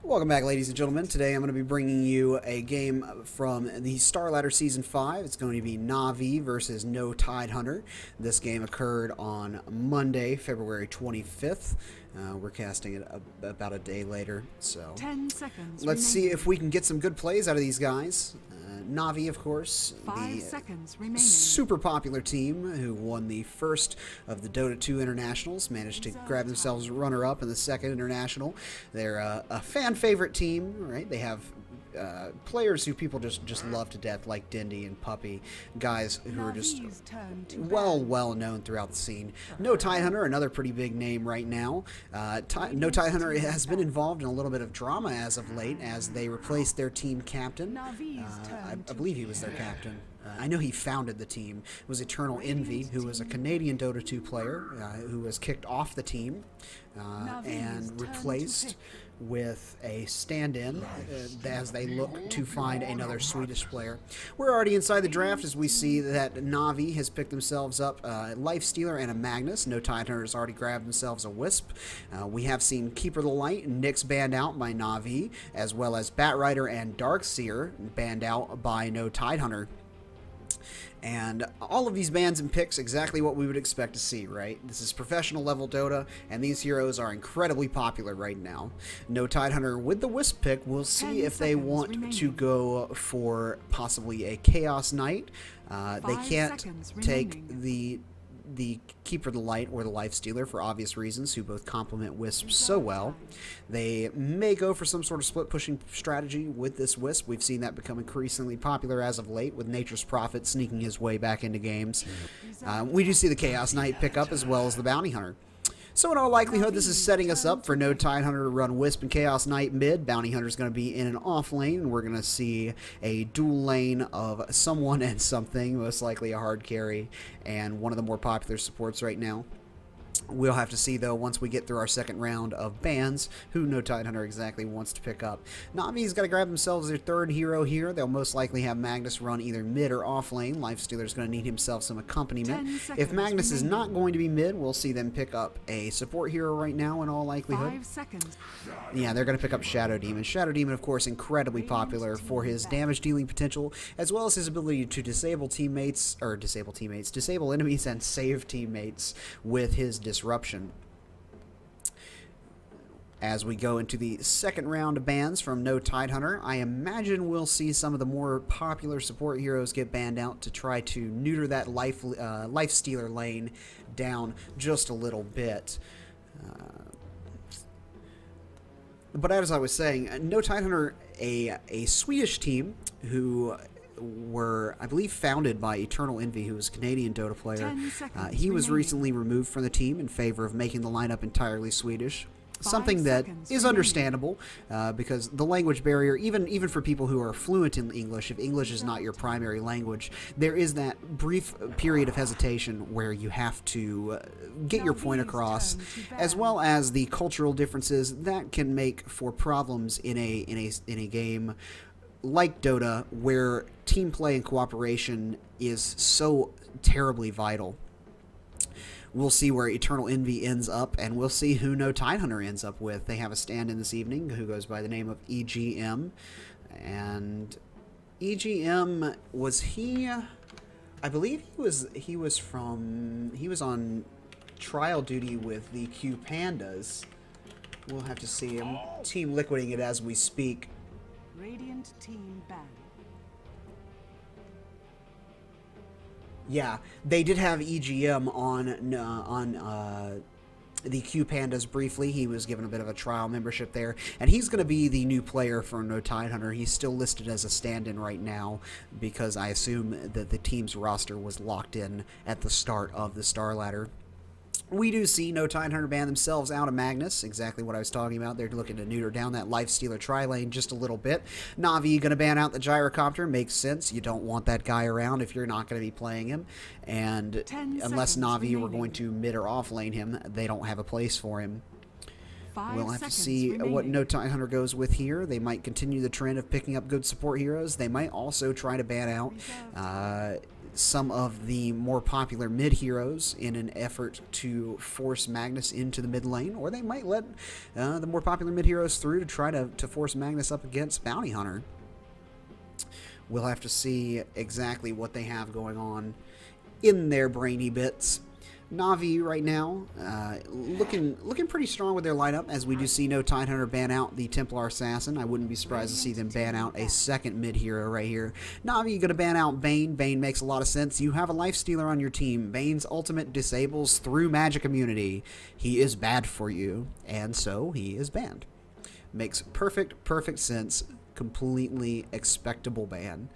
Welcome back, ladies and gentlemen. Today I'm going to be bringing you a game from the Starladder Season 5. It's going to be Na'vi versus No Tidehunter. This game occurred on Monday, February 25th. We're casting it about a day later, so 10 seconds let's see if we can get some good plays out of these guys. Na'vi, of course, 5 seconds remaining. super popular team who won the first of the Dota 2 internationals, managed to grab themselves runner-up in the second international. They're a fan favorite team, right? They have players who people just love to death, like Dindy and Puppy, guys who are just well known throughout the scene. No Tidehunter, another pretty big name right now. No Tidehunter has been involved in a little bit of drama as of late, as they replaced their team captain. I believe he was their captain. I know he founded the team. It was Eternal Envy, who was a Canadian Dota 2 player who was kicked off the team and replaced with a stand-in as they look to find another Swedish player. We're already inside the draft as we see that Na'vi has picked themselves up a Lifestealer and a Magnus. No Tidehunter has already grabbed themselves a Wisp. We have seen Keeper of the Light and Nyx banned out by Na'vi, as well as Batrider and Darkseer banned out by No Tidehunter. And all of these bans and picks, exactly what we would expect to see, right? This is professional level Dota, and these heroes are incredibly popular right now. No Tidehunter with the Wisp pick, we'll see if they want to go for possibly a Chaos Knight. They can't take the Keeper of the Light or the Lifestealer for obvious reasons, who both complement Wisp so well. They may go for some sort of split pushing strategy with this Wisp. We've seen that become increasingly popular as of late, with Nature's Prophet sneaking his way back into games. We do see the Chaos Knight pick up as well as the Bounty Hunter. So in all likelihood, this is setting us up for No Tidehunter to run Wisp and Chaos Knight mid. Bounty Hunter is going to be in an off lane, and we're going to see a dual lane of someone and something, most likely a hard carry, and one of the more popular supports right now. We'll have to see, though, once we get through our second round of bans, who No Tidehunter exactly wants to pick up. Na'vi's got to grab themselves their third hero here. They'll most likely have Magnus run either mid or off lane. Lifestealer's going to need himself some accompaniment. If Magnus is not going to be mid, we'll see them pick up a support hero right now in all likelihood. 5 seconds. Yeah, they're going to pick up Shadow Demon. Shadow Demon, of course, incredibly popular for his damage dealing potential, as well as his ability to disable enemies and save teammates with his disruption. As we go into the second round of bans from No Tidehunter, I imagine we'll see some of the more popular support heroes get banned out to try to neuter that Lifestealer lane down just a little bit. But as I was saying, No Tidehunter, a Swedish team who were, I believe, founded by Eternal Envy, who was a Canadian Dota player. He was recently removed from the team in favor of making the lineup entirely Swedish. Something that is understandable because the language barrier, even for people who are fluent in English, if English is not your primary language, there is that brief period of hesitation where you have to get your point across, as well as the cultural differences that can make for problems in a game like Dota, where team play and cooperation is so terribly vital. We'll see where Eternal Envy ends up, and we'll see who No Tidehunter ends up with. They have a stand-in this evening who goes by the name of EGM. And EGM, was he... I believe he was on trial duty with the Q Pandas. We'll have to see him. Team liquidating it as we speak. Radiant team ban. Yeah, they did have EGM on the Q Pandas briefly. He was given a bit of a trial membership there, and he's going to be the new player for No Tidehunter. He's still listed as a stand-in right now because I assume that the team's roster was locked in at the start of the Starladder. We do see No Tidehunter ban themselves out of Magnus, exactly what I was talking about. They're looking to neuter down that Lifestealer tri-lane just a little bit. Na'vi going to ban out the Gyrocopter, makes sense. You don't want that guy around if you're not going to be playing him. And unless Na'vi were going to mid or off lane him, they don't have a place for him. We'll have to see what No Tidehunter goes with here. They might continue the trend of picking up good support heroes. They might also try to ban out some of the more popular mid heroes in an effort to force Magnus into the mid lane, or they might let the more popular mid heroes through to try to force Magnus up against Bounty Hunter. We'll have to see exactly what they have going on in their brainy bits. Na'Vi right now, looking pretty strong with their lineup, as we do see no Tidehunter ban out the Templar Assassin. I wouldn't be surprised to see them ban out a second mid-hero right here. Na'Vi going to ban out Bane. Bane makes a lot of sense. You have a Lifestealer on your team. Bane's ultimate disables through magic immunity. He is bad for you, and so he is banned. Makes perfect sense. Completely expectable ban.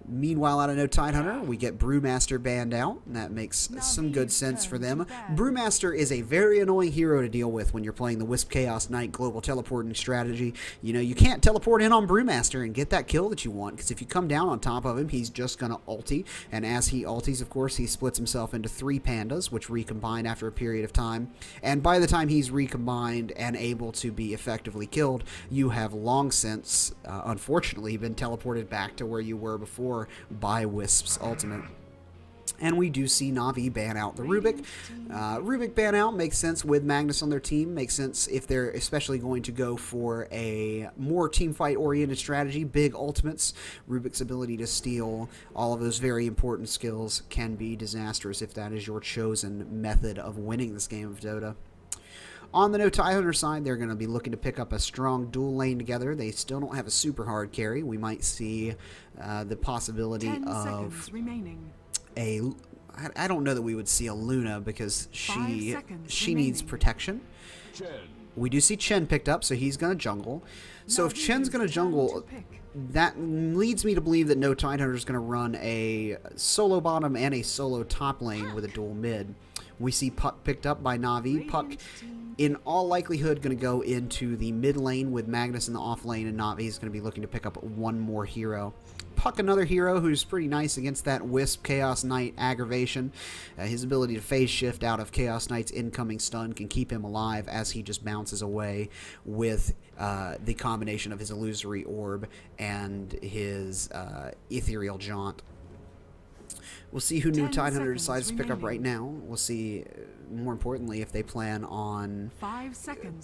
Meanwhile, out of no Tidehunter, we get Brewmaster banned out, and that makes some good sense for them. Brewmaster is a very annoying hero to deal with when you're playing the Wisp Chaos Knight global teleporting strategy. You know, you can't teleport in on Brewmaster and get that kill that you want, because if you come down on top of him, he's just going to ulti, and as he ultis, of course, he splits himself into 3 pandas, which recombine after a period of time, and by the time he's recombined and able to be effectively killed, you have long since, unfortunately, been teleported back to where you were before by Wisp's ultimate. And we do see Na'Vi ban out the Rubik. Rubik ban out makes sense with Magnus on their team. Makes sense if they're especially going to go for a more teamfight oriented strategy. Big ultimates. Rubik's ability to steal all of those very important skills can be disastrous if that is your chosen method of winning this game of Dota. On the no Tidehunter side, they're going to be looking to pick up a strong dual lane together. They still don't have a super hard carry. We might see the possibility of a... I don't know that we would see a Luna because she needs protection. We do see Chen picked up, so he's going to jungle. So if Chen's going to jungle, that leads me to believe that no Tidehunter is going to run a solo bottom and a solo top lane with a dual mid. We see Puck picked up by Na'Vi. Puck, in all likelihood, going to go into the mid lane with Magnus in the off lane, and Na'Vi is going to be looking to pick up one more hero. Puck, another hero who's pretty nice against that Wisp Chaos Knight aggravation. His ability to phase shift out of Chaos Knight's incoming stun can keep him alive as he just bounces away with the combination of his illusory orb and his ethereal jaunt. We'll see who new Tidehunter decides to pick up right now. We'll see, more importantly, if they plan on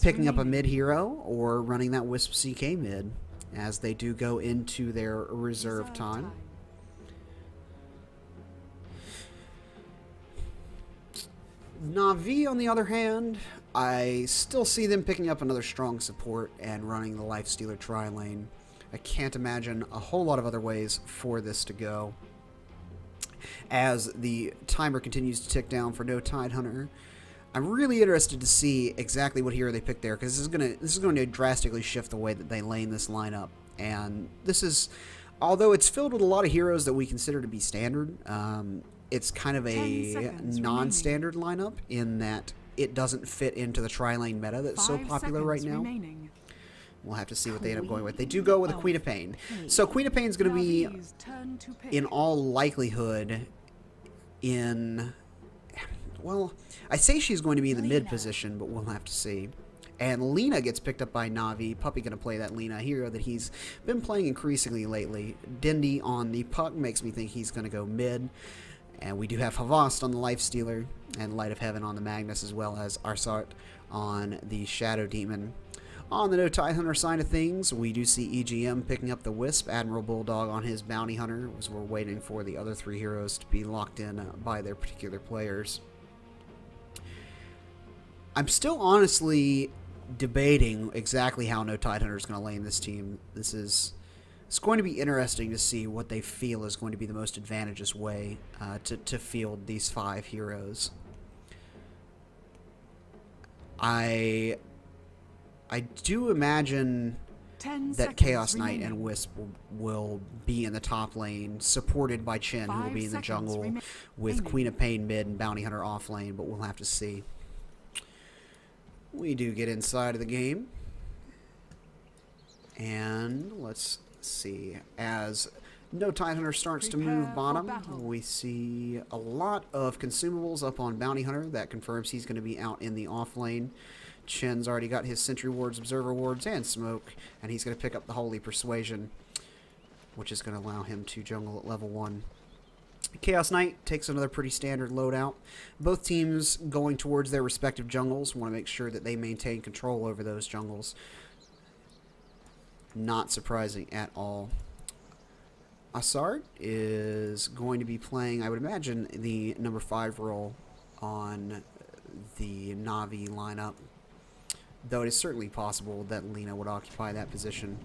picking up a mid hero or running that Wisp CK mid, as they do go into their reserve time. Na'Vi, on the other hand, I still see them picking up another strong support and running the Lifestealer tri-lane. I can't imagine a whole lot of other ways for this to go. As the timer continues to tick down for no Tidehunter, I'm really interested to see exactly what hero they pick there, because this is going to drastically shift the way that they lane this lineup. And this is, although it's filled with a lot of heroes that we consider to be standard, it's kind of a non-standard lineup in that it doesn't fit into the tri-lane meta that's so popular right now. We'll have to see what they end up going with. They do go with a Queen of Pain. So Queen of Pain is going to be, in all likelihood, in... Well, I say she's going to be in the mid position, but we'll have to see. And Lina gets picked up by Na'Vi. Puppy going to play that Lina hero that he's been playing increasingly lately. Dindy on the Puck makes me think he's going to go mid. And we do have Havast on the Lifestealer and Light of Heaven on the Magnus, as well as Arsart on the Shadow Demon. On the no Tidehunter side of things, we do see EGM picking up the Wisp, Admiral Bulldog on his Bounty Hunter, as we're waiting for the other 3 heroes to be locked in by their particular players. I'm still honestly debating exactly how no Tidehunter is going to lane this team. It's going to be interesting to see what they feel is going to be the most advantageous way to field these 5 heroes. I do imagine that Chaos Knight and Wisp will be in the top lane, supported by Chen, who will be in the jungle, with Queen of Pain mid and Bounty Hunter off lane, but we'll have to see. We do get inside of the game. And let's see. As no Tidehunter starts to move bottom, we see a lot of consumables up on Bounty Hunter. That confirms he's going to be out in the off lane. Chen's already got his Sentry Wards, Observer Wards, and Smoke, and he's going to pick up the Holy Persuasion, which is going to allow him to jungle at level 1. Chaos Knight takes another pretty standard loadout. Both teams going towards their respective jungles want to make sure that they maintain control over those jungles. Not surprising at all. Assard is going to be playing, I would imagine, the number 5 role on the Na'Vi lineup, though it is certainly possible that Lina would occupy that position.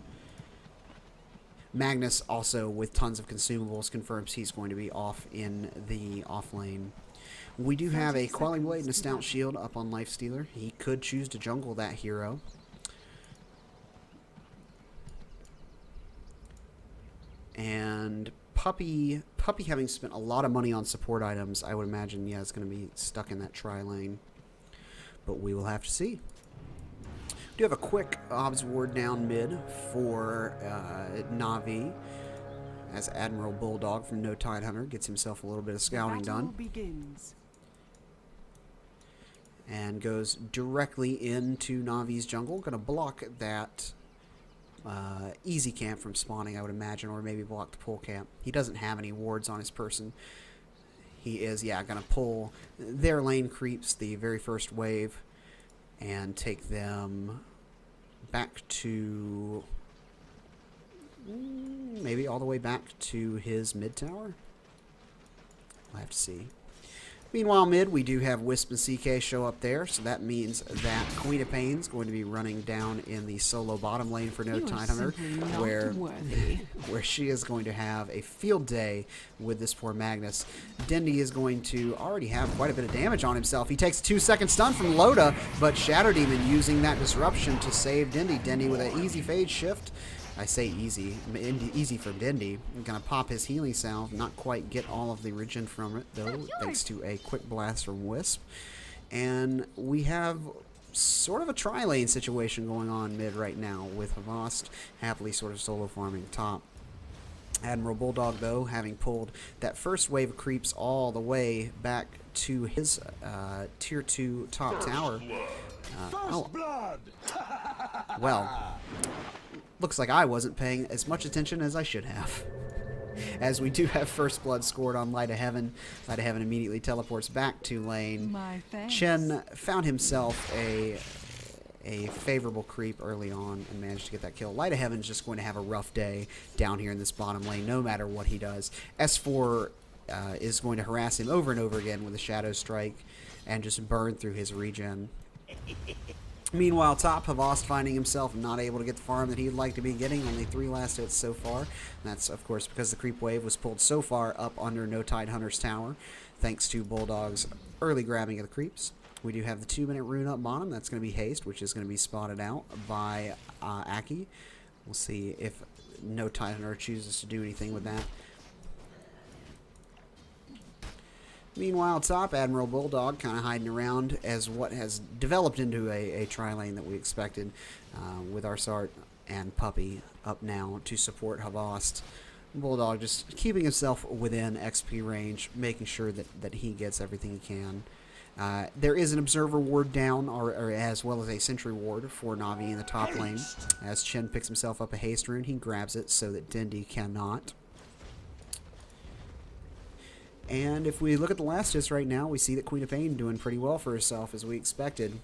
Magnus, also with tons of consumables, confirms he's going to be off in the off lane. We do have a Quelling Blade and a Stout Shield up on Lifestealer. He could choose to jungle that hero. And Puppy having spent a lot of money on support items, I would imagine, yeah, it's going to be stuck in that tri-lane. But we will have to see. We do have a quick Obs Ward down mid for Na'Vi, as Admiral Bulldog from No Tidehunter gets himself a little bit of scouting done. Begins. And goes directly into Na'Vi's jungle. Going to block that easy camp from spawning, I would imagine, or maybe block the pull camp. He doesn't have any wards on his person. He is, yeah, going to pull their lane creeps, the very first wave, and take them back to maybe all the way back to his mid tower. We'll have to see. Meanwhile, mid, we do have Wisp and CK show up there, so that means that Queen of Pain's going to be running down in the solo bottom lane for No Tidehunter, where she is going to have a field day with this poor Magnus. Dendi is going to already have quite a bit of damage on himself. He takes a 2-second stun from Loda, but Shadow Demon using that disruption to save Dendi. Dendi with an easy phase shift. I say easy. Easy for Dendi. Gonna pop his healing salve. Not quite get all of the regen from it, though, thanks to a quick blast from Wisp. And we have sort of a tri-lane situation going on mid right now, with Havast happily sort of solo farming top. Admiral Bulldog, though, having pulled that first wave of creeps all the way back to his tier 2 top tower. Well, looks like I wasn't paying as much attention as I should have. As we do have first blood scored on Light of Heaven. Light of Heaven immediately teleports back to lane. Chen found himself a favorable creep early on and managed to get that kill. Light of Heaven's just going to have a rough day down here in this bottom lane, no matter what he does. S4 is going to harass him over and over again with a Shadow Strike and just burn through his regen. Meanwhile, top, Havast finding himself not able to get the farm that he'd like to be getting. Only 3 last hits so far. And that's, of course, because the creep wave was pulled so far up under No Tidehunter's tower, thanks to Bulldog's early grabbing of the creeps. We do have the 2-minute rune up bottom. That's going to be haste, which is going to be spotted out by Aki. We'll see if No Tidehunter chooses to do anything with that. Meanwhile, top, Admiral Bulldog kind of hiding around as what has developed into a tri-lane that we expected, with Arsart and Puppy up now to support Havast. Bulldog just keeping himself within XP range, making sure that he gets everything he can. There is an Observer ward down, or as well as a Sentry ward for Na'Vi in the top lane. As Chen picks himself up a haste rune, he grabs it so that Dendi cannot. And if we look at the last hits right now, we see that Queen of Pain doing pretty well for herself, as we expected.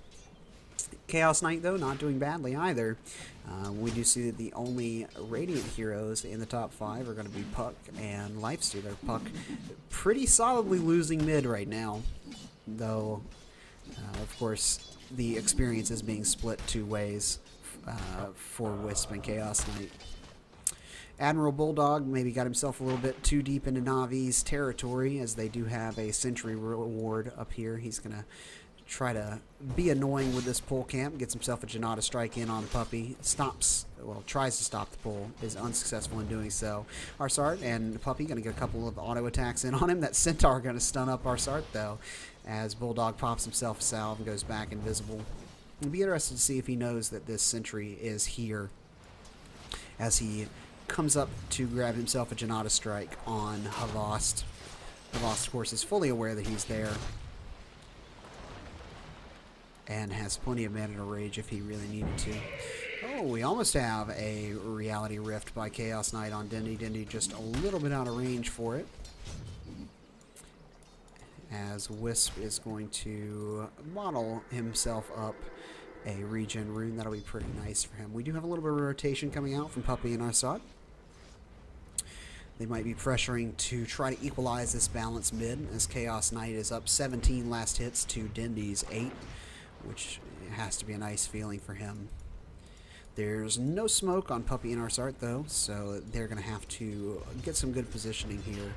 Chaos Knight, though, not doing badly either. We do see that the only Radiant heroes in the top 5 are going to be Puck and Lifestealer. Puck pretty solidly losing mid right now, though, of course, the experience is being split 2 ways for Wisp and Chaos Knight. Admiral Bulldog maybe got himself a little bit too deep into Na'Vi's territory, as they do have a Sentry ward up here. He's going to try to be annoying with this pull camp, gets himself a Janata strike in on Puppy, tries to stop the pull, is unsuccessful in doing so. Arsart and Puppy going to get a couple of auto attacks in on him. That Centaur going to stun up Arsart, though, as Bulldog pops himself a salve and goes back invisible. It'll be interested to see if he knows that this Sentry is here, as he comes up to grab himself a Janata strike on Havast. Havast, of course, is fully aware that he's there and has plenty of mana to rage if he really needed to. Oh, we almost have a Reality Rift by Chaos Knight on Dendi. Dendi just a little bit out of range for it. as Wisp is going to model himself up a regen rune. That'll be pretty nice for him. We do have a little bit of rotation coming out from Puppey and Assad. They might be pressuring to try to equalize this balance mid, as Chaos Knight is up 17 last hits to Dindy's 8, which has to be a nice feeling for him. There's no smoke on Puppey and Arsart, though, so they're going to have to get some good positioning here.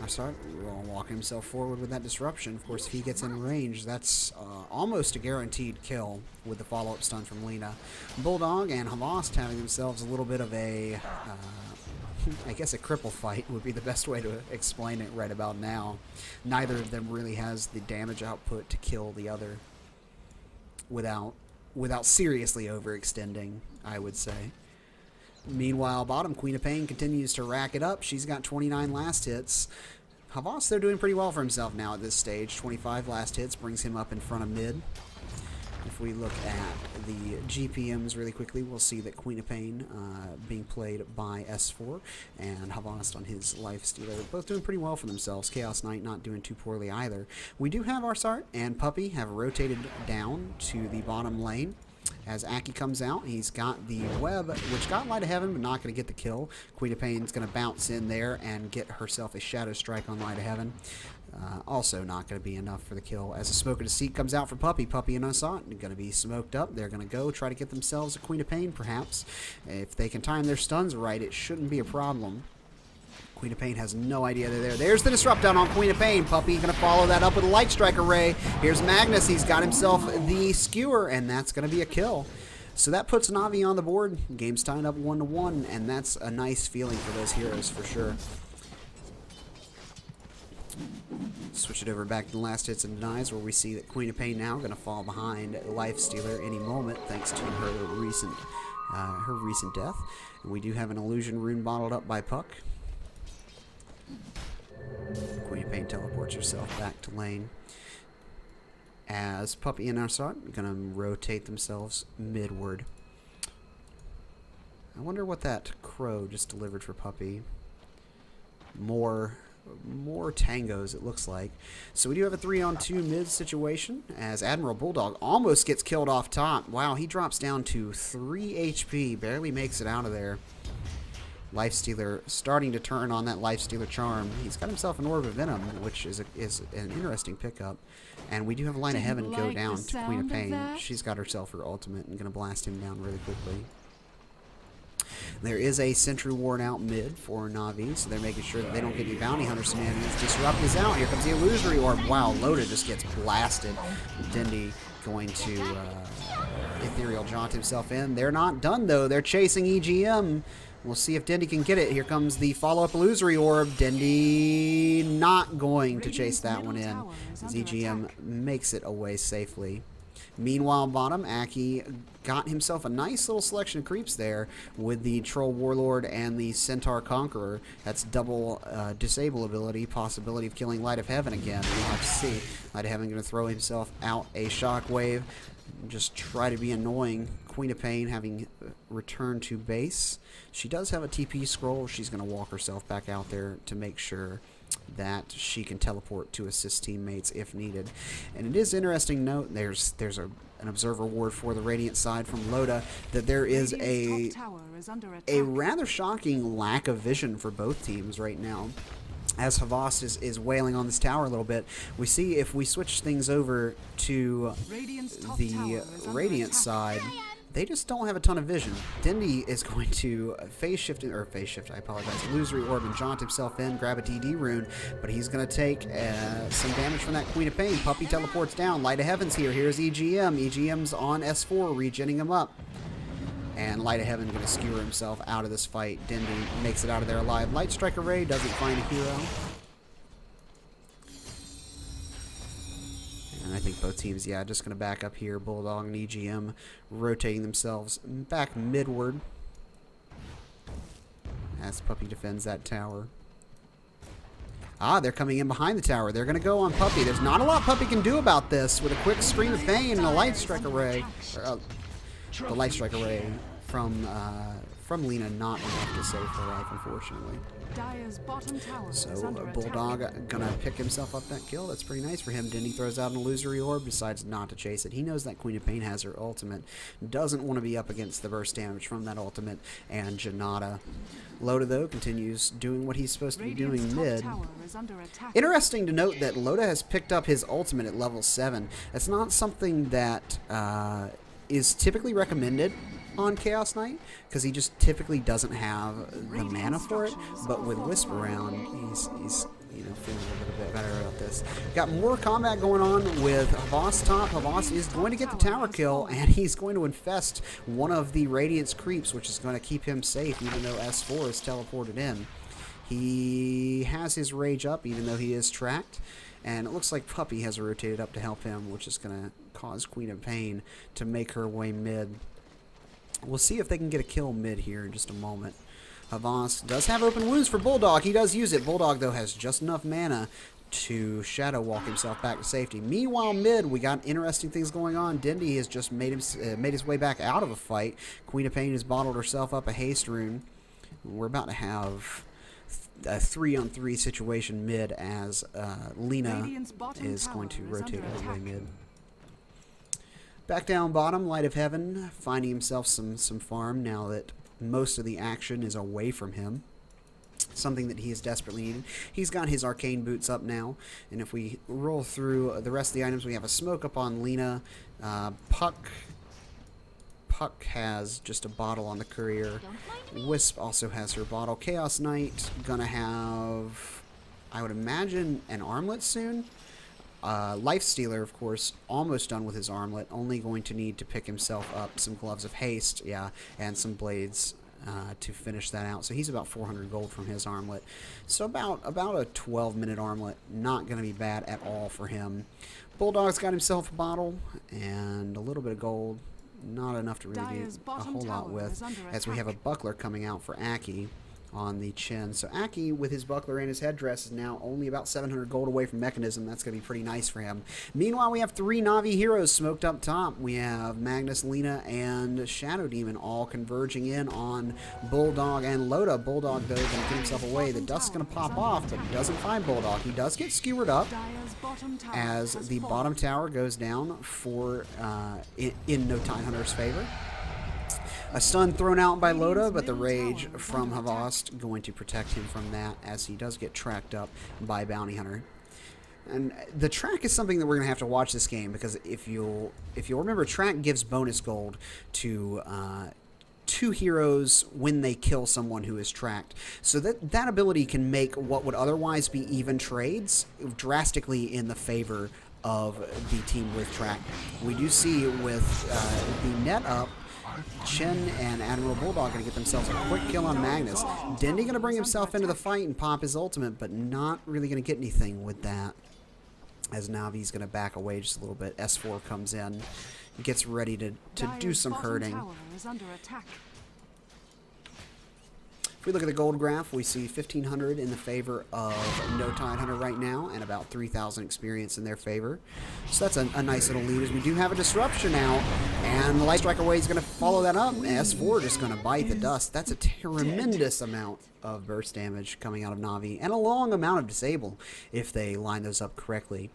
Arsart will walk himself forward with that disruption. Of course, if he gets in range, that's almost a guaranteed kill with the follow-up stun from Lena. Bulldog and Havast having themselves a little bit of a... I guess a cripple fight would be the best way to explain it right about now. Neither of them really has the damage output to kill the other without seriously overextending, I would say. Meanwhile, bottom, Queen of Pain continues to rack it up. She's got 29 last hits. Havas, they're doing pretty well for himself now at this stage. 25 last hits brings him up in front of mid. If we look at the GPMs really quickly, we'll see that Queen of Pain being played by S4 and Havast on his Lifestealer, both doing pretty well for themselves. Chaos Knight not doing too poorly either. We do have Arsart and Puppey have rotated down to the bottom lane. As Aki comes out, he's got the web, which got Light of Heaven, but not going to get the kill. Queen of Pain's going to bounce in there and get herself a Shadow Strike on Light of Heaven. Also not going to be enough for the kill. As a Smoke of Deceit comes out for Puppey, Puppey and Assad are going to be smoked up. They're going to go try to get themselves a Queen of Pain, perhaps. If they can time their stuns right, it shouldn't be a problem. Queen of Pain has no idea they're there. There's the Disrupt down on Queen of Pain. Puppey going to follow that up with a Light Strike Array. Here's Magnus. He's got himself the Skewer, and that's going to be a kill. So that puts Na'Vi on the board. Game's tied up 1-1, and that's a nice feeling for those heroes for sure. Switch it over back to the last hits and denies, where we see that Queen of Pain now going to fall behind Lifestealer any moment, thanks to her recent death. And we do have an Illusion Rune bottled up by Puck. Queen of Pain teleports herself back to lane, as Puppey and Arsart are going to rotate themselves midward. I wonder what that crow just delivered for Puppey. More tangos, it looks like. So we do have a 3-on-2 mid situation, as Admiral Bulldog almost gets killed off top. Wow, he drops down to 3 HP, barely makes it out of there. Lifestealer starting to turn on that Lifestealer charm. He's got himself an Orb of Venom, which is an interesting pickup. And we do have a Light of Heaven go down to Queen of Pain. She's got herself her ultimate and going to blast him down really quickly. There is a Sentry worn out mid for Na'Vi, so they're making sure that they don't get any Bounty Hunter shenanigans. Disrupt is out. Here comes the Illusory Orb. Wow, Loda just gets blasted. Dindy going to Ethereal Jaunt himself in. They're not done, though. They're chasing EGM. We'll see if Dindy can get it. Here comes the follow-up Illusory Orb. Dindy not going to chase that one in, as EGM makes it away safely. Meanwhile, bottom, Aki got himself a nice little selection of creeps there with the Troll Warlord and the Centaur Conqueror. That's double disable ability, possibility of killing Light of Heaven again. We'll have to see. Light of Heaven going to throw himself out a Shockwave. Just try to be annoying. Queen of Pain having returned to base. She does have a TP scroll. She's going to walk herself back out there to make sure that she can teleport to assist teammates if needed. And it is interesting to note, there's an observer ward for the Radiant side from Loda, that there is a rather shocking lack of vision for both teams right now. As Havast is wailing on this tower a little bit, we see if we switch things over to the Radiant side, they just don't have a ton of vision. Dindy is going to phase shift, I apologize, Illusory Orb and jaunt himself in, grab a DD rune, but he's going to take some damage from that Queen of Pain. Puppey teleports down, Light of Heaven's here, here's EGM. EGM's on S4, regenning him up. And Light of Heaven going to skewer himself out of this fight. Dindy makes it out of there alive. Light Strike Array doesn't find a hero. And I think both teams, yeah, just going to back up here. Bulldog and EGM rotating themselves back midward as Puppey defends that tower. Ah, they're coming in behind the tower. They're going to go on Puppey. There's not a lot Puppey can do about this with a quick Scream of Pain and a Light Strike Array. The Light Strike Array from from Lena, not enough to save her life, unfortunately. Dire's bottom tower is So under Bulldog attack. gonna pick himself up that kill. That's pretty nice for him. Dindy throws out an illusory orb, decides not to chase it. He knows that Queen of Pain has her ultimate. Doesn't want to be up against the burst damage from that ultimate and Janata. Loda, though, continues doing what he's supposed to be Radiant's doing top mid. tower is under attack. Interesting to note that Loda has picked up his ultimate at level 7. That's not something that is typically recommended on Chaos Knight, because he just typically doesn't have the mana for it. But with Wisp around, he's you know, feeling a little bit better about this. Got more combat going on with Havas top. Havas is going to get the tower kill, and he's going to infest one of the Radiant's creeps, which is going to keep him safe, even though S4 is teleported in. He has his rage up, even though he is tracked. And it looks like Puppy has rotated up to help him, which is going to cause Queen of Pain to make her way mid. We'll see if they can get a kill mid here in just a moment. Havas does have open wounds for Bulldog. He does use it. Bulldog, though, has just enough mana to shadow walk himself back to safety. Meanwhile, mid, we got interesting things going on. Dindy has just made his way back out of a fight. Queen of Pain has bottled herself up a haste rune. We're about to have a 3-on-3 situation mid as Lena is going to rotate her way mid. Back down bottom, Light of Heaven finding himself some farm now that most of the action is away from him. Something that he is desperately needed. He's got his arcane boots up now, and if we roll through the rest of the items, we have a smoke up on Lena. Puck has just a bottle on the courier. Wisp also has her bottle. Chaos Knight gonna have, I would imagine, an armlet soon. Lifestealer, of course, almost done with his armlet. Only going to need to pick himself up some gloves of haste, yeah, and some blades to finish that out. So he's about 400 gold from his armlet. So about a 12-minute armlet. Not going to be bad at all for him. Bulldog's got himself a bottle and a little bit of gold. Not enough to really do a whole lot with, as we have a buckler coming out for Aki on the chin. So Aki, with his buckler and his headdress, is now only about 700 gold away from Mechanism. That's going to be pretty nice for him. Meanwhile, we have 3 Na'Vi heroes smoked up top. We have Magnus, Lena, and Shadow Demon all converging in on Bulldog and Loda. Bulldog, though, going to get himself away. The dust's going to pop off, but he doesn't find Bulldog. He does get skewered up as the bottom tower goes down for in No Tidehunter's favor. A stun thrown out by Loda, but the rage from Havas going to protect him from that as he does get tracked up by Bounty Hunter. And the track is something that we're going to have to watch this game, because if you'll remember, track gives bonus gold to 2 heroes when they kill someone who is tracked. So that ability can make what would otherwise be even trades drastically in the favor of the team with track. We do see with the net up, Chen and Admiral Bulldog going to get themselves a quick kill on Magnus. Dindy going to bring himself into the fight and pop his ultimate, but not really going to get anything with that, as Navi's going to back away just a little bit. S4 comes in, gets ready to do some hurting. If we look at the gold graph, we see 1,500 in the favor of No Tidehunter right now, and about 3,000 experience in their favor. So that's a nice little lead, as we do have a disruption out, and the Light Striker Wave is going to follow that up. S4 just going to bite the dust. That's a tremendous amount of burst damage coming out of Na'Vi, and a long amount of disable if they line those up correctly.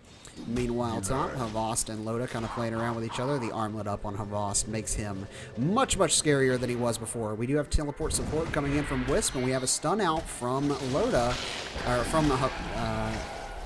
Meanwhile, top, Havas and Loda kind of playing around with each other. The armlet up on Havas makes him much, much scarier than he was before. We do have teleport support coming in from Wisp, and we have a stun out from Loda, or from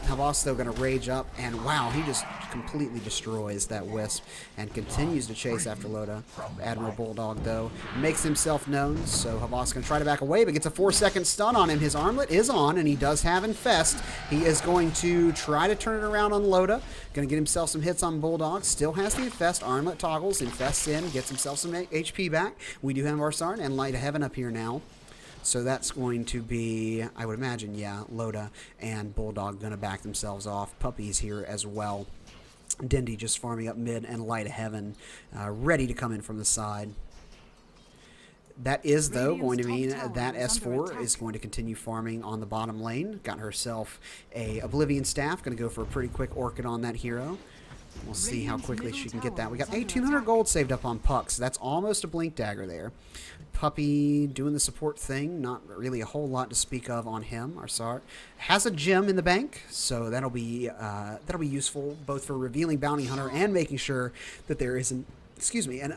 Havas, though, going to rage up, and wow, he just completely destroys that Wisp and continues to chase after Loda. Admiral Bulldog, though, makes himself known, so Havas going to try to back away, but gets a 4-second stun on him. His armlet is on, and he does have Infest. He is going to try to turn it around on Loda. Going to get himself some hits on Bulldog. Still has the Infest. Armlet toggles, infests in, gets himself some HP back. We do have Arsarn and Light of Heaven up here now. So that's going to be, I would imagine, yeah, Loda and Bulldog going to back themselves off. Puppy's here as well. Dindy just farming up mid, and Light of Heaven ready to come in from the side. That is, though, going to mean that S4 is going to continue farming on the bottom lane. Got herself a Oblivion Staff. Going to go for a pretty quick Orchid on that hero. We'll see how quickly she can get that. We got 1,800 gold saved up on Puck, so that's almost a blink dagger there. Puppy doing the support thing. Not really a whole lot to speak of on him. Arsart has a gem in the bank, so that'll be useful both for revealing Bounty Hunter and making sure that there is an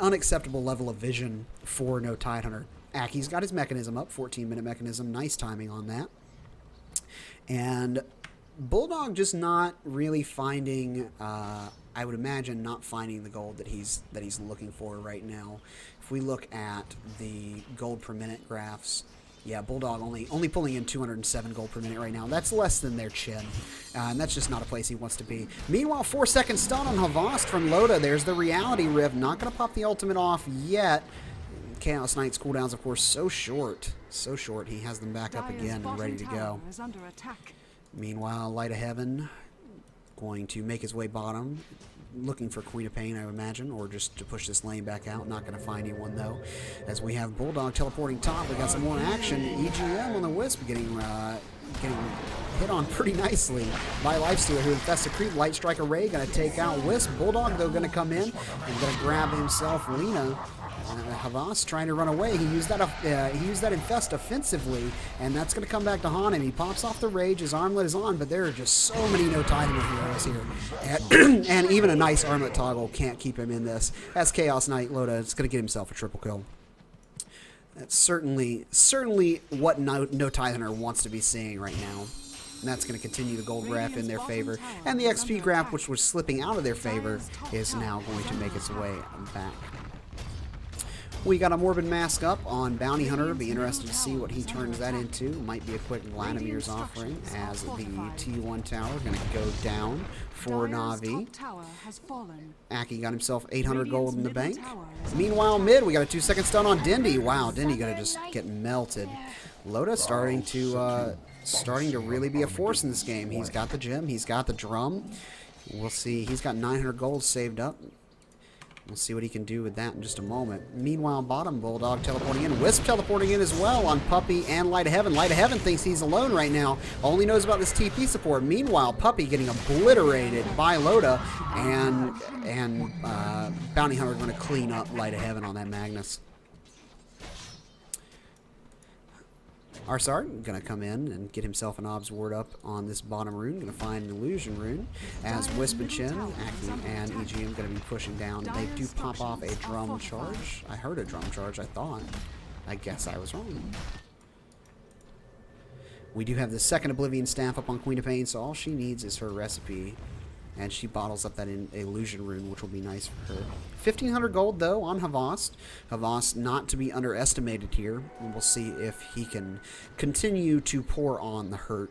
unacceptable level of vision for no Tidehunter. Aki's got his mechanism up, 14-minute mechanism. Nice timing on that. And Bulldog just not really finding, I would imagine, not finding the gold that he's looking for right now. If we look at the gold per minute graphs, yeah, Bulldog only pulling in 207 gold per minute right now. That's less than their chin, and that's just not a place he wants to be. Meanwhile, 4-second stun on Havast from Loda. There's the Reality Rift. Not going to pop the ultimate off yet. Chaos Knight's cooldowns, of course, so short. So short. He has them back up again and ready to go. Meanwhile, Light of Heaven going to make his way bottom. Looking for Queen of Pain, I would imagine, or just to push this lane back out. Not going to find anyone, though. As we have Bulldog teleporting top, we got some more action. EGM on the Wisp getting hit on pretty nicely by Lifestealer, who infests a creep. Light Strike Array going to take out Wisp. Bulldog, though, going to come in and going to grab himself Lena. Havas trying to run away. He used that infest offensively, and that's going to come back to haunt him. He pops off the rage. His armlet is on, but there are just so many no Tidehunter heroes here, and even a nice armlet toggle can't keep him in this. As Chaos Knight Loda is going to get himself a triple kill. That's certainly what no Tidehunter wants to be seeing right now. And that's going to continue the gold graph in their favor, and the XP graph, which was slipping out of their favor, is now going to make its way back. We got a Morbid Mask up on Bounty Hunter. Be interested to see what he turns that into. Might be a quick Vladimir's offering as the T1 tower going to go down for Na'Vi. Aki got himself 800 gold in the bank. Meanwhile, mid, we got a 2-second stun on Dindy. Wow, Dindy going to just get melted. Loda starting to really be a force in this game. He's got the gem. He's got the drum. We'll see. He's got 900 gold saved up. We'll see what he can do with that in just a moment. Meanwhile, bottom, Bulldog teleporting in. Wisp teleporting in as well on Puppy and Light of Heaven. Light of Heaven thinks he's alone right now. Only knows about this TP support. Meanwhile, Puppy getting obliterated by Loda, and Bounty Hunter going to clean up Light of Heaven on that Magnus. Arsart going to come in and get himself an Ob's Ward up on this bottom rune. Going to find an Illusion rune. As Wisp and Chin, Aki and EGM going to be pushing down. They do pop off a drum charge. I heard a drum charge, I thought. I guess I was wrong. We do have the second Oblivion Staff up on Queen of Pain, so all she needs is her recipe. And she bottles up that Illusion rune, which will be nice for her. 1,500 gold, though, on Havast. Havast not to be underestimated here. And we'll see if he can continue to pour on the hurt.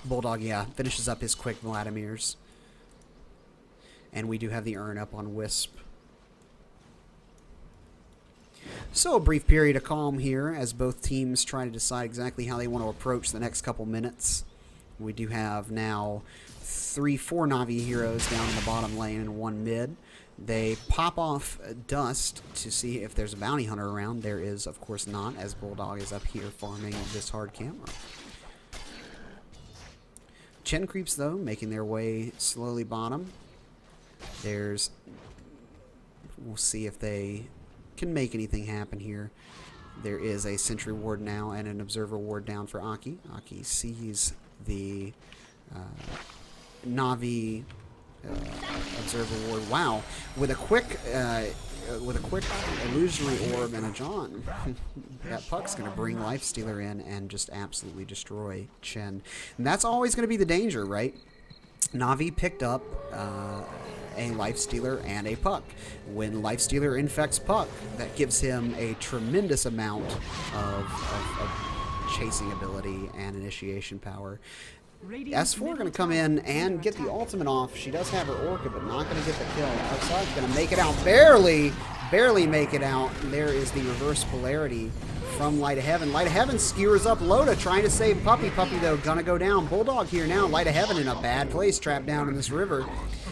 Bulldog, yeah, finishes up his quick Vladimir's. And we do have the urn up on Wisp. So a brief period of calm here as both teams try to decide exactly how they want to approach the next couple minutes. We do have now 4 Na'Vi heroes down in the bottom lane and 1 mid. They pop off Dust to see if there's a Bounty Hunter around. There is, of course, not, as Bulldog is up here farming this hard camera. Chen creeps, though, making their way slowly bottom. We'll see if they can make anything happen here. There is a Sentry Ward now and an Observer Ward down for Aki. Aki sees the Na'Vi Observer Ward. Wow, with a quick Illusory Orb and a John. That Puck's going to bring Lifestealer in and just absolutely destroy Chen. And that's always going to be the danger, right? Na'Vi picked up a Lifestealer and a Puck. When Lifestealer infects Puck, that gives him a tremendous amount of chasing ability and initiation power. S4 going to come in and get the ultimate off. She does have her Orca, but not going to get the kill. Outside's going to make it out. Barely make it out. There is the reverse polarity from Light of Heaven. Light of Heaven skewers up Loda, trying to save Puppy. Puppy, though, gonna go down. Bulldog here now. Light of Heaven in a bad place, trapped down in this river.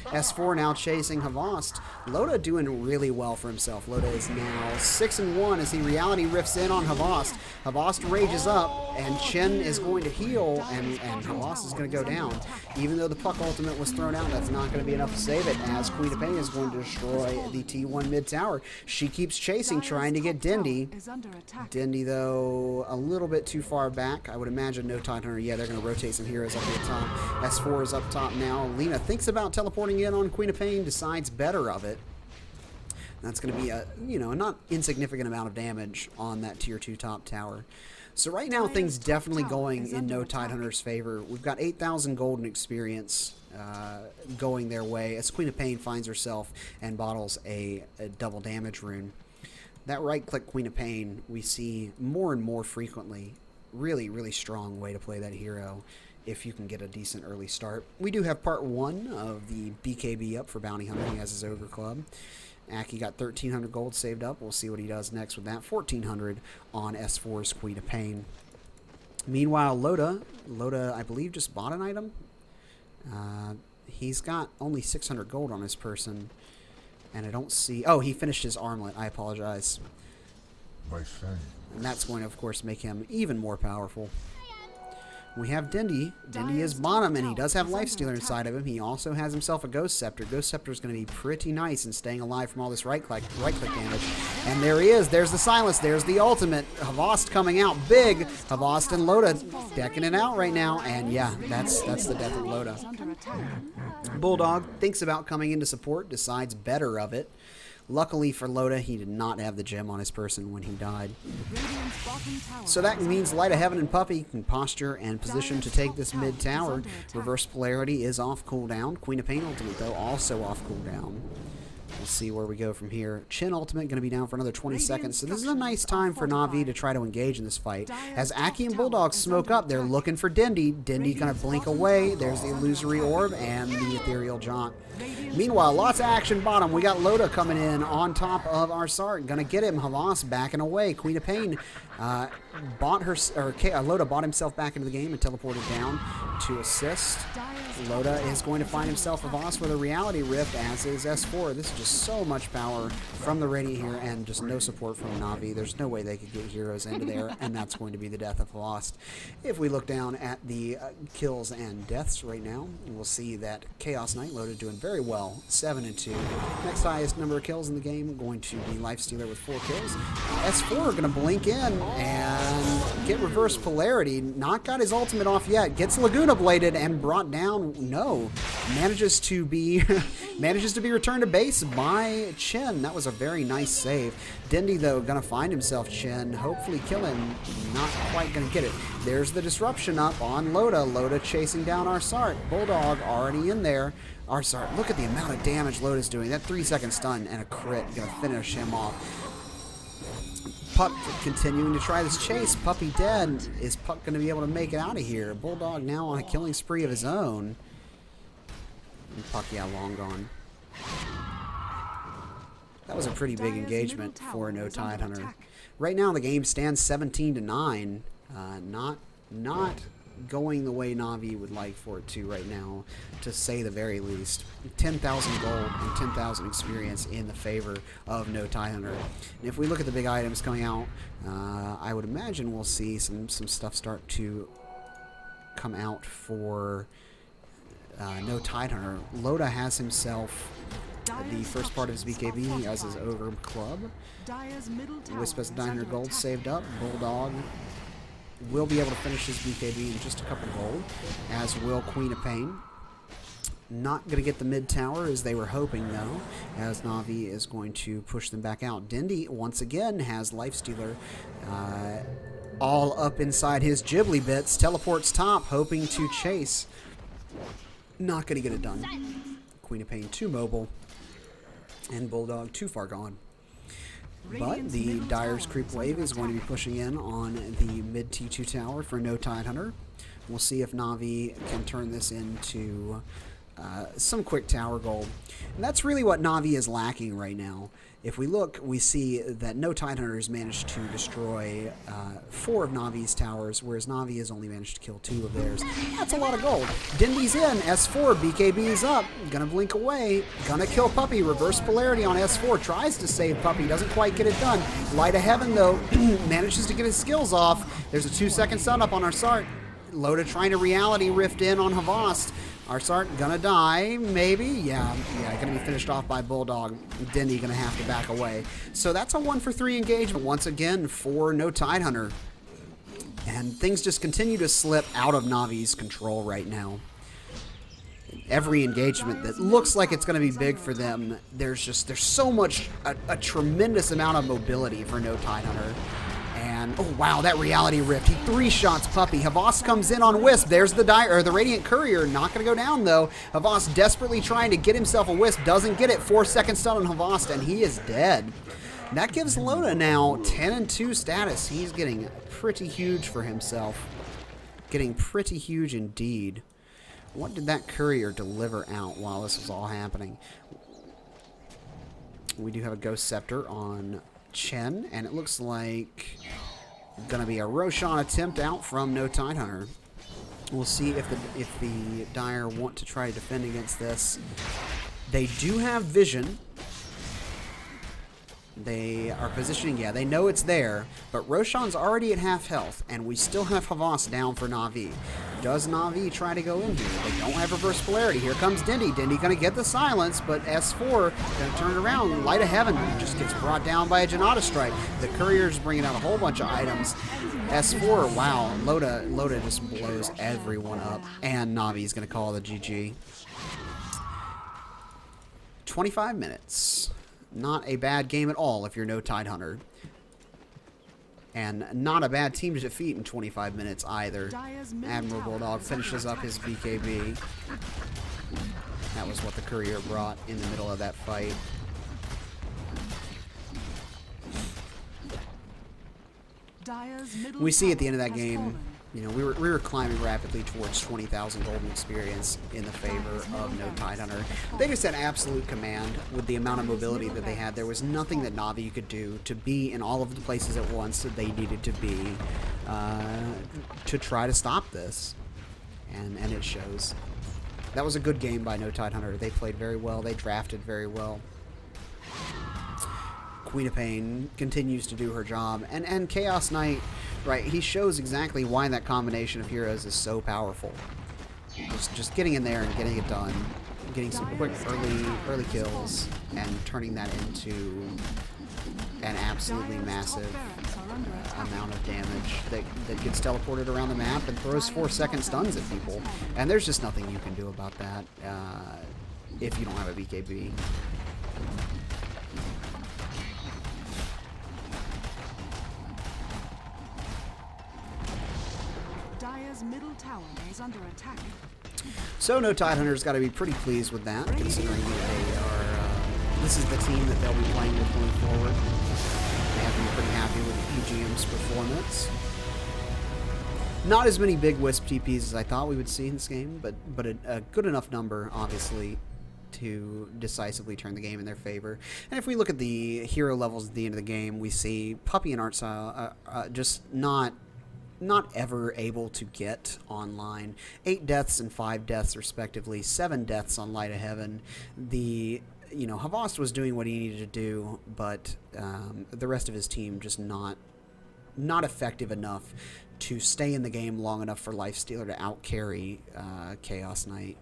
S4 now chasing Havast. Loda doing really well for himself. Loda is now 6-1 as he reality rifts in on Havast. Havast rages up, and Chen is going to heal, and Havast is going to go down. Even though the Puck ultimate was thrown out, that's not going to be enough to save it, as Queen of Pain is going to destroy the T1 mid tower. She keeps chasing, trying to get Dindy. Dindy, though, a little bit too far back. I would imagine no Tidehunter. Yeah, they're going to rotate some heroes up at the top. S4 is up top now. Lena thinks about teleporting in on Queen of Pain, decides better of it. That's going to be a, a not insignificant amount of damage on that tier 2 top tower. So right now things definitely going in no Tidehunter's favor. We've got 8,000 golden experience going their way as Queen of Pain finds herself and bottles a double damage rune. That right click Queen of Pain we see more and more frequently. Really, really strong way to play that hero if you can get a decent early start. We do have part 1 of the BKB up for Bounty Hunter. He has his Ogre Club. Aki got 1,300 gold saved up. We'll see what he does next with that. 1,400 on S4's Queen of Pain. Meanwhile, Loda, I believe, just bought an item. He's got only 600 gold on his person. And I don't see... Oh, he finished his armlet. I apologize. And that's going to, of course, make him even more powerful. We have Dindy. Dindy is bottom, and he does have Lifestealer inside of him. He also has himself a Ghost Scepter. Ghost Scepter is going to be pretty nice in staying alive from all this right-click damage. And there he is. There's the silence. There's the ultimate. Havast coming out big. Havast and Loda decking it out right now. And yeah, that's the death of Loda. Bulldog thinks about coming into support, decides better of it. Luckily for Loda, he did not have the gem on his person when he died. So that means Light of Heaven and Puppy can posture and position to take this mid tower. Reverse Polarity is off cooldown. Queen of Pain ultimate, though, also off cooldown. We'll see where we go from here. Chin ultimate going to be down for another 20 seconds, so this is a nice time for Na'Vi to try to engage in this fight. As Aki and Bulldog smoke up, they're looking for Dindy. Dindy going to blink away. There's the Illusory Orb and the Ethereal Jaunt. Meanwhile, lots of action bottom. We got Loda coming in on top of our Sart. Gonna get him. Havas backing away. Queen of Pain Loda bought himself back into the game and teleported down to assist. Loda is going to find himself Havas with a Reality Rift, as is S4. This is just so much power from the Radiant here and just no support from Na'Vi. There's no way they could get heroes into there, and that's going to be the death of Lost. If we look down at the kills and deaths right now, we'll see that Chaos Knight Loda doing very well, 7-2. Next highest number of kills in the game going to be Lifestealer with 4 kills. S4 going to blink in and get Reverse Polarity. Not got his ultimate off yet. Gets Laguna Bladed and brought down. No, manages to be returned to base by Chen. That was a very nice save. Dindy, though, gonna find himself Chen. Hopefully kill him. Not quite gonna get it. There's the disruption up on Loda. Loda chasing down our Sart. Bulldog already in there. Our Sart. Look at the amount of damage Loda's doing. That 3-second stun and a crit gonna finish him off. Puck continuing to try this chase. Puppy dead. Is Puck going to be able to make it out of here? Bulldog now on a killing spree of his own. And Puck, yeah, long gone. That was a pretty big engagement for no Tidehunter. Right now the game stands 17-9. Not going the way Na'Vi would like for it to right now, to say the very least. 10,000 gold and 10,000 experience in the favor of no Tidehunter. And if we look at the big items coming out, I would imagine we'll see some stuff start to come out for no Tidehunter. Loda has himself the first part of his BKB. He has his Ogre Club. Wisp has 900 gold saved up. Bulldog will be able to finish his BKB in just a couple of gold, as will Queen of Pain. Not going to get the mid tower as they were hoping, though, as Na'Vi is going to push them back out. Dindy, once again, has Lifestealer all up inside his Ghibli bits. Teleports top, hoping to chase. Not going to get it done. Queen of Pain too mobile, and Bulldog too far gone. But the Dyer's Creep Wave is going to be pushing in on the mid T2 tower for no Tidehunter. We'll see if Na'Vi can turn this into some quick tower gold. And that's really what Na'Vi is lacking right now. If we look, we see that no Tidehunters managed to destroy 4 of Na'Vi's towers, whereas Na'Vi has only managed to kill 2 of theirs. That's a lot of gold. Dindy's in, S4, BKB is up, gonna blink away, gonna kill Puppy, reverse polarity on S4, tries to save Puppy, doesn't quite get it done. Light of Heaven, though, manages to get his skills off. There's a 2-second stun up on Arsart. Loda trying to reality rift in on Havast. Arsart gonna die, maybe? Yeah, gonna be finished off by Bulldog. Dindy gonna have to back away. So that's a 1-for-3 engagement once again for no Tidehunter. And things just continue to slip out of Na'Vi's control right now. Every engagement that looks like it's going to be big for them, there's so much, a tremendous amount of mobility for no Tidehunter. And, oh wow, that reality rift. He 3-shots Puppy. Havas comes in on Wisp. There's the the Radiant Courier. Not going to go down, though. Havas desperately trying to get himself a Wisp. Doesn't get it. 4-second stun on Havas, and he is dead. That gives Loda now 10-2 status. He's getting pretty huge for himself. Getting pretty huge indeed. What did that Courier deliver out while this was all happening? We do have a Ghost Scepter on Chen, and it looks like gonna be a Roshan attempt out from no Tidehunter. We'll see if the Dire want to try to defend against this. They do have vision. They are positioning, yeah, they know it's there, but Roshan's already at half health, and we still have Havas down for Na'Vi. Does Na'Vi try to go in here? They don't have reverse polarity. Here comes Dindy. Dindy gonna get the silence, but S4 gonna turn it around. Light of Heaven just gets brought down by a Janata Strike. The Courier's bringing out a whole bunch of items. S4, wow, Loda just blows everyone up, and Na'Vi's gonna call the GG. 25 minutes. Not a bad game at all if you're no Tidehunter. And not a bad team to defeat in 25 minutes either. Admiral Bulldog finishes up his BKB. That was what the Courier brought in the middle of that fight. We see at the end of that game, you know, we were climbing rapidly towards 20,000 golden experience in the favor of no Tidehunter. They just had absolute command with the amount of mobility that they had. There was nothing that Na'Vi could do to be in all of the places at once that they needed to be to try to stop this. And it shows. That was a good game by no Tidehunter. They played very well. They drafted very well. Queen of Pain continues to do her job. And Chaos Knight, right, he shows exactly why that combination of heroes is so powerful. Just getting in there and getting it done. Getting some quick early kills and turning that into an absolutely massive amount of damage that gets teleported around the map and throws 4-second stuns at people. And there's just nothing you can do about that if you don't have a BKB. Dire's middle tower is under attack. So no Tidehunter's got to be pretty pleased with that, considering that they are. This is the team that they'll be playing with going forward. They have to be pretty happy with EGM's performance. Not as many big Wisp TPs as I thought we would see in this game, but a good enough number, obviously, to decisively turn the game in their favor. And if we look at the hero levels at the end of the game, we see Puppy and Artstyle just not ever able to get online. 8 deaths and 5 deaths respectively, 7 deaths on Light of Heaven. Havast was doing what he needed to do, but the rest of his team just not effective enough to stay in the game long enough for Lifestealer to outcarry Chaos Knight.